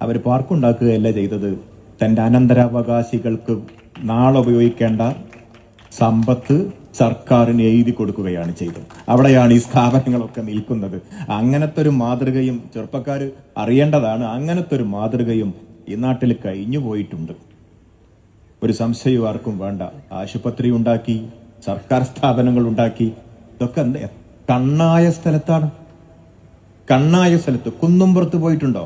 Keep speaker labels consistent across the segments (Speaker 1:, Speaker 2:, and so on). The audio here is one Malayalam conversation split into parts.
Speaker 1: അവർ പാർക്കുണ്ടാക്കുകയല്ല ചെയ്തത്, തൻ്റെ അനന്തരാവകാശികൾക്ക് നാളെ ഉപയോഗിക്കേണ്ട സമ്പത്ത് സർക്കാരിന് എഴുതി കൊടുക്കുകയാണ് ചെയ്തത്. അവിടെയാണ് ഈ സ്ഥാപനങ്ങളൊക്കെ നിൽക്കുന്നത്. അങ്ങനത്തെ ഒരു മാതൃകയും ചെറുപ്പക്കാർ അറിയേണ്ടതാണ്. അങ്ങനത്തെ ഒരു മാതൃകയും ഈ നാട്ടിൽ കഴിഞ്ഞു പോയിട്ടുണ്ട്. ഒരു സംശയവും ആർക്കും വേണ്ട. ആശുപത്രി ഉണ്ടാക്കി, സർക്കാർ സ്ഥാപനങ്ങൾ ഉണ്ടാക്കി. ഇതൊക്കെ കണ്ണായ സ്ഥലത്താണ്. കണ്ണായ സ്ഥലത്ത് കുന്നുംപുറത്ത് പോയിട്ടുണ്ടോ?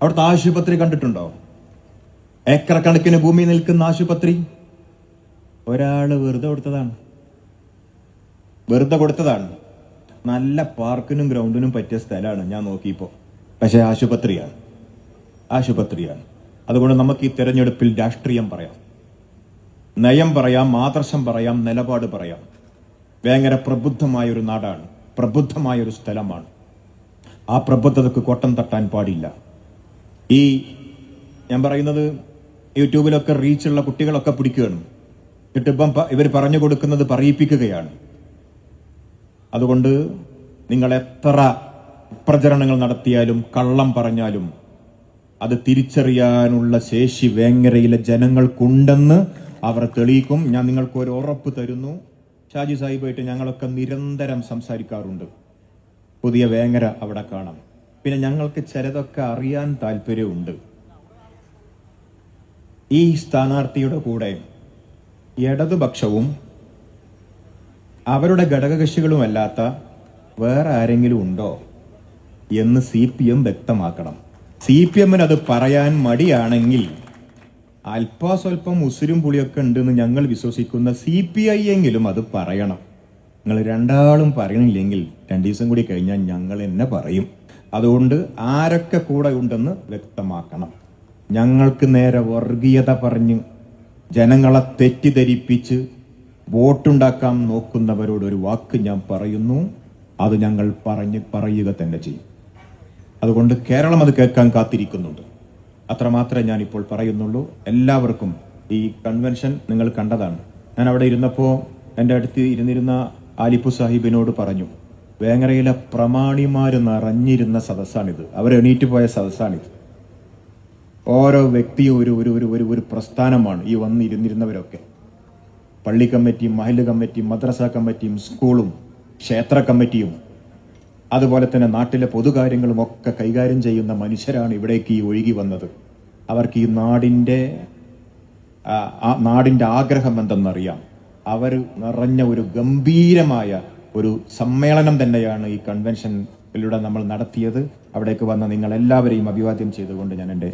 Speaker 1: അവിടുത്തെ ആശുപത്രി കണ്ടിട്ടുണ്ടോ? ഏക്കർ കണക്കിന് ഭൂമി നിൽക്കുന്ന ആശുപത്രി ഒരാള് വെറുതെ കൊടുത്തതാണ്. നല്ല പാർക്കിനും ഗ്രൗണ്ടിനും പറ്റിയ സ്ഥലമാണ് ഞാൻ നോക്കിയപ്പോ. പക്ഷെ ആശുപത്രിയാണ്. അതുകൊണ്ട് നമുക്ക് ഈ തെരഞ്ഞെടുപ്പിൽ രാഷ്ട്രീയം പറയാം, നയം പറയാം, ആദർശം പറയാം, നിലപാട് പറയാം. വേങ്ങര പ്രബുദ്ധമായൊരു നാടാണ്, പ്രബുദ്ധമായൊരു സ്ഥലമാണ്. ആ പ്രബുദ്ധതക്ക് കോട്ടം തട്ടാൻ പാടില്ല. ഈ ഞാൻ പറയുന്നത് യൂട്യൂബിലൊക്കെ റീച്ചുള്ള കുട്ടികളൊക്കെ പിടിക്കുകയാണ്. എന്നിട്ടിപ്പം ഇവർ പറഞ്ഞു കൊടുക്കുന്നത് പറയിപ്പിക്കുകയാണ്. അതുകൊണ്ട് നിങ്ങൾ എത്ര പ്രചരണങ്ങൾ നടത്തിയാലും കള്ളം പറഞ്ഞാലും അത് തിരിച്ചറിയാനുള്ള ശേഷി വേങ്ങരയിലെ ജനങ്ങൾക്കുണ്ടെന്ന് അവർ തെളിയിക്കും. ഞാൻ നിങ്ങൾക്ക് ഒരു ഉറപ്പ് തരുന്നു. ഷാജി സാഹിബായിട്ട് ഞങ്ങളൊക്കെ നിരന്തരം സംസാരിക്കാറുണ്ട്. പുതിയ വേങ്ങര അവിടെ കാണാം. പിന്നെ ഞങ്ങൾക്ക് ചിലതൊക്കെ അറിയാൻ താല്പര്യമുണ്ട്. ഈ സ്ഥാനാർത്ഥിയുടെ കൂടെ ഇടതുപക്ഷവും അവരുടെ ഘടകകക്ഷികളുമല്ലാത്ത വേറെ ആരെങ്കിലും ഉണ്ടോ എന്ന് CPM വ്യക്തമാക്കണം. CPMന് അത് പറയാൻ മടിയാണെങ്കിൽ അല്പാസ്വല്പം ഉസുരും പുളിയൊക്കെ ഉണ്ടെന്ന് ഞങ്ങൾ വിശ്വസിക്കുന്ന CPI എങ്കിലും അത് പറയണം. നിങ്ങൾ രണ്ടാളും പറയണില്ലെങ്കിൽ 2 ദിവസം കൂടി കഴിഞ്ഞാൽ ഞങ്ങൾ എന്നെ പറയും. അതുകൊണ്ട് ആരൊക്കെ കൂടെ ഉണ്ടെന്ന് വ്യക്തമാക്കണം. ഞങ്ങൾക്ക് നേരെ വർഗീയത പറഞ്ഞ് ജനങ്ങളെ തെറ്റിദ്ധരിപ്പിച്ച് വോട്ടുണ്ടാക്കാൻ നോക്കുന്നവരോട് ഒരു വാക്ക് ഞാൻ പറയുന്നു, അത് ഞങ്ങൾ പറയുക തന്നെ ചെയ്യും. അതുകൊണ്ട് കേരളം അത് കേൾക്കാൻ കാത്തിരിക്കുന്നുണ്ട്. അത്രമാത്രമേ ഞാനിപ്പോൾ പറയുന്നുള്ളൂ. എല്ലാവർക്കും ഈ കൺവെൻഷൻ നിങ്ങൾ കണ്ടതാണ്. ഞാൻ അവിടെ ഇരുന്നപ്പോൾ എൻ്റെ അടുത്ത് ഇരുന്നിരുന്ന ആലിപ്പു സാഹിബിനോട് പറഞ്ഞു, വേങ്ങരയിലെ പ്രമാണിമാർ നിറഞ്ഞിരുന്ന സദസ്സാണിത്, അവരെണീറ്റ് പോയ സദസ്സാണിത്. ഓരോ വ്യക്തിയും ഒരു പ്രസ്ഥാനമാണ്. ഈ വന്നിരുന്നിരുന്നവരൊക്കെ പള്ളി കമ്മിറ്റിയും മഹല്ല് കമ്മിറ്റിയും മദ്രസ കമ്മിറ്റിയും സ്കൂളും ക്ഷേത്ര കമ്മിറ്റിയും അതുപോലെ തന്നെ നാട്ടിലെ പൊതുകാര്യങ്ങളും ഒക്കെ കൈകാര്യം ചെയ്യുന്ന മനുഷ്യരാണ് ഇവിടേക്ക് ഈ ഒഴുകി വന്നത്. അവർക്ക് ഈ നാടിൻ്റെ ആഗ്രഹം എന്തെന്നറിയാം. അവർ നിറഞ്ഞ ഒരു ഗംഭീരമായ ഒരു സമ്മേളനം തന്നെയാണ് ഈ കൺവെൻഷനിലൂടെ നമ്മൾ നടത്തിയത്. അവിടേക്ക് വന്ന നിങ്ങൾ എല്ലാവരെയും അഭിവാദ്യം ചെയ്തുകൊണ്ട് ഞാൻ എൻ്റെ